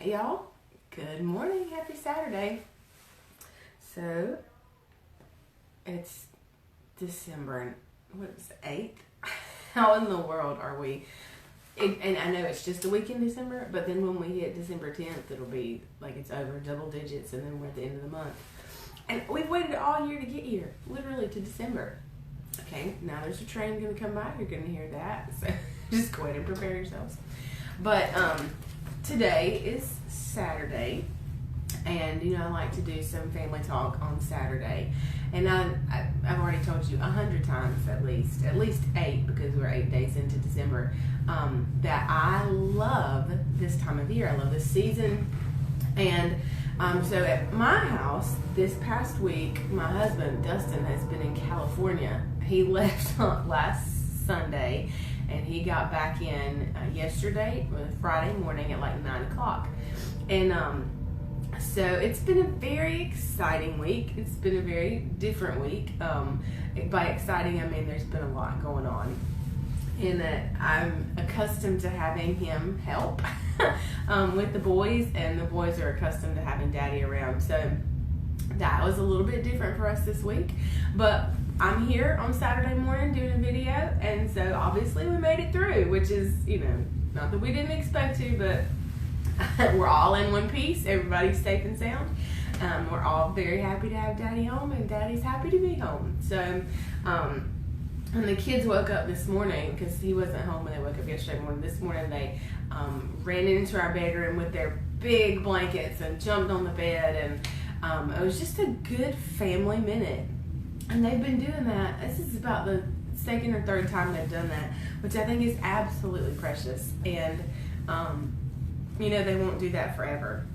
Hey y'all, good morning, happy Saturday. So, it's December, what is it, 8th? How in the world are we? And I know it's just a week in December, but then when we hit December 10th, it'll be like it's over double digits, and then we're at the end of the month. And we've waited all year to get here, literally to December. Okay, now there's a train going to come by, you're going to hear that, so just go ahead and prepare yourselves. But today is Saturday, and I like to do some family talk on Saturday. And I've already told you 100 times at least 8, because we're 8 days into December, that I love this time of year. I love this season. And so at my house this past week, my husband Dustin has been in California. He left last Sunday, and he got back in yesterday, Friday morning at like 9 o'clock. And so it's been a very exciting week. It's been a very different week. By exciting, I mean there's been a lot going on, in that I'm accustomed to having him help with the boys, and the boys are accustomed to having Daddy around. So that was a little bit different for us this week. But I'm here on Saturday morning doing a video, and so obviously we made it through, which is, not that we didn't expect to, but we're all in one piece. Everybody's safe and sound. We're all very happy to have Daddy home, and Daddy's happy to be home. So, when the kids woke up this morning, because he wasn't home when they woke up yesterday morning, this morning they ran into our bedroom with their big blankets and jumped on the bed, and it was just a good family minute. And they've been doing that. This is about the second or third time they've done that, which I think is absolutely precious. And they won't do that forever.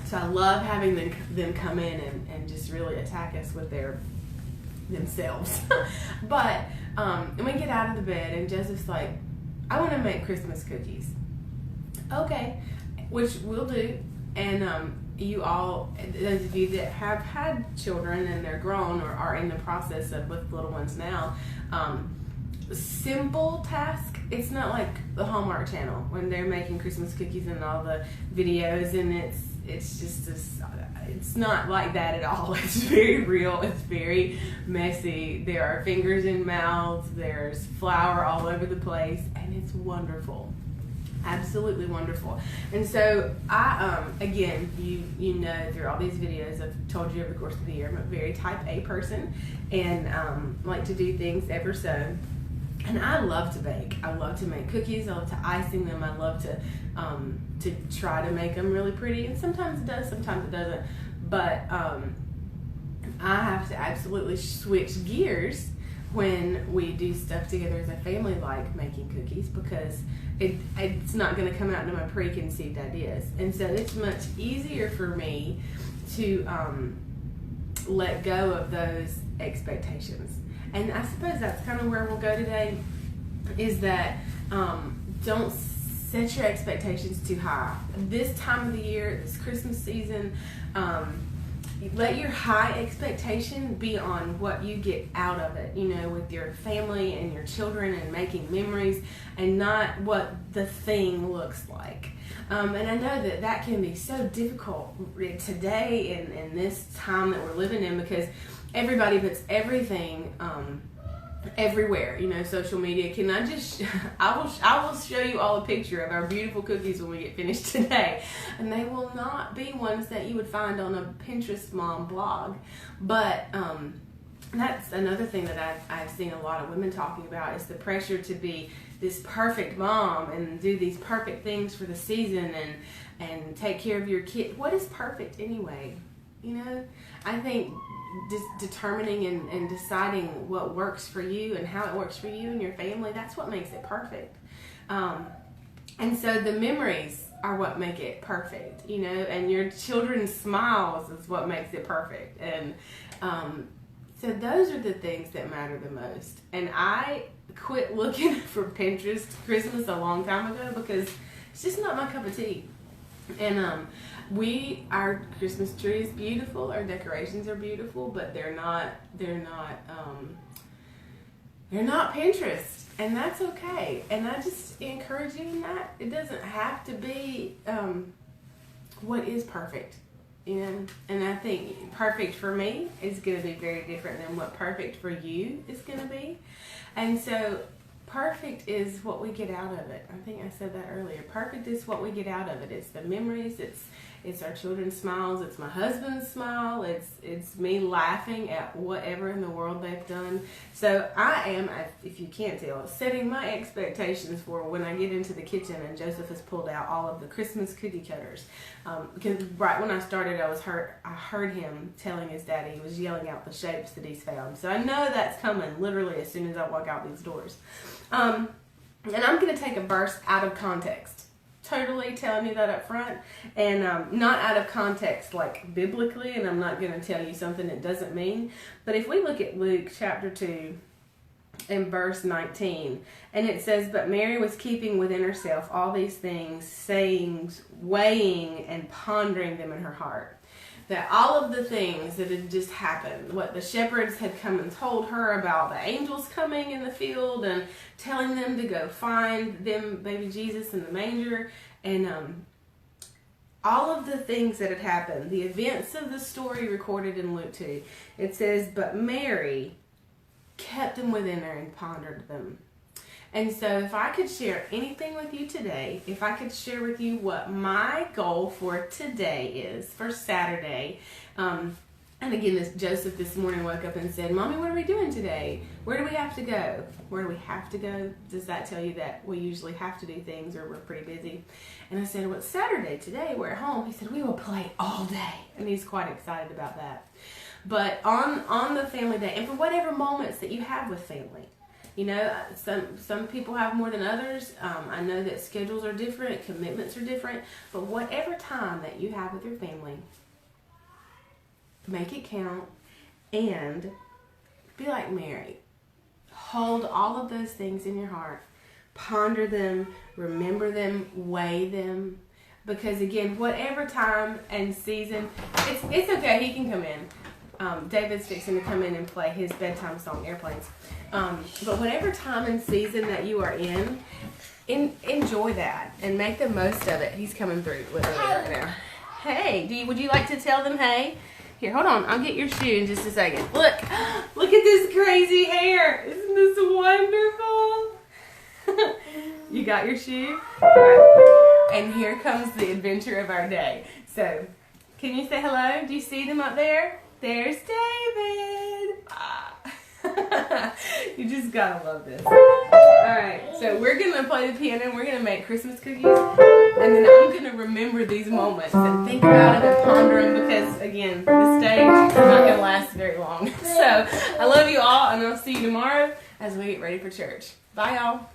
So I love having them come in and just really attack us with themselves. But and we get out of the bed, and Joseph's like, I want to make Christmas cookies. Okay, which we'll do. And you all, those of you that have had children and they're grown or are in the process of with little ones now, simple task. It's not like the Hallmark Channel when they're making Christmas cookies and all the videos, and it's just it's not like that at all. It's very real. It's very messy. There are fingers in mouths. There's flour all over the place, and it's wonderful. Absolutely wonderful. And so I, again, you know through all these videos, I've told you over the course of the year, I'm a very type A person, and like to do things ever so. And I love to bake. I love to make cookies. I love to icing them. I love to try to make them really pretty. And sometimes it does, sometimes it doesn't. But I have to absolutely switch gears when we do stuff together as a family, like making cookies, because it's not going to come out into my preconceived ideas. And so it's much easier for me to let go of those expectations. And I suppose that's kind of where we'll go today, is that don't set your expectations too high. This time of the year, this Christmas season, let your high expectation be on what you get out of it, with your family and your children and making memories, and not what the thing looks like. And I know that can be so difficult today in this time that we're living in, because everybody puts everything everywhere, social media. I will show you all a picture of our beautiful cookies when we get finished today, and they will not be ones that you would find on a Pinterest mom blog. But that's another thing that I've seen a lot of women talking about, is the pressure to be this perfect mom and do these perfect things for the season and take care of your kid. What is perfect anyway? I think just determining and deciding what works for you and how it works for you and your family, that's what makes it perfect. And so the memories are what make it perfect, and your children's smiles is what makes it perfect. And so those are the things that matter the most. And I quit looking for Pinterest Christmas a long time ago, because it's just not my cup of tea. And our Christmas tree is beautiful, our decorations are beautiful, but they're not Pinterest, and that's okay. And I just encourage you in that. It doesn't have to be what is perfect? And I think perfect for me is going to be very different than what perfect for you is going to be. And so perfect is what we get out of it. I think I said that earlier. Perfect is what we get out of it. It's the memories. It's our children's smiles. It's my husband's smile. It's me laughing at whatever in the world they've done. So I am, if you can't tell, setting my expectations for when I get into the kitchen and Joseph has pulled out all of the Christmas cookie cutters. Because right when I started, I heard him telling his daddy, he was yelling out the shapes that he's found. So I know that's coming literally as soon as I walk out these doors. And I'm going to take a verse out of context. Totally telling you that up front, and not out of context like biblically, and I'm not going to tell you something it doesn't mean. But if we look at Luke chapter 2 and verse 19, and it says, "But Mary was keeping within herself all these things, sayings, weighing and pondering them in her heart." That all of the things that had just happened, what the shepherds had come and told her about the angels coming in the field and telling them to go find them baby Jesus in the manger, and all of the things that had happened, the events of the story recorded in Luke 2, it says, "But Mary kept them within her and pondered them." And so if I could share anything with you today, if I could share with you what my goal for today is, for Saturday, and again, Joseph this morning woke up and said, "Mommy, what are we doing today? Where do we have to go?" Where do we have to go? Does that tell you that we usually have to do things or we're pretty busy? And I said, "Well, it's Saturday today. We're at home." He said, "We will play all day." And he's quite excited about that. But on the family day, and for whatever moments that you have with family, you know, some people have more than others. I know that schedules are different, commitments are different, but whatever time that you have with your family, make it count and be like Mary. Hold all of those things in your heart. Ponder them, remember them, weigh them. Because again, whatever time and season, it's okay, he can come in. David's fixing to come in and play his bedtime song, Airplanes. But whatever time and season that you are in, enjoy that and make the most of it. He's coming through with me right now. Hey, would you like to tell them hey? Here, hold on. I'll get your shoe in just a second. Look at this crazy hair. Isn't this wonderful? You got your shoe? All right. And here comes the adventure of our day. So, can you say hello? Do you see them up there? There's David. You just gotta love this. Alright, so we're gonna play the piano and we're gonna make Christmas cookies. And then I'm gonna remember these moments and think about them and ponder them because, again, this day is not gonna last very long. So, I love you all and I'll see you tomorrow as we get ready for church. Bye, y'all.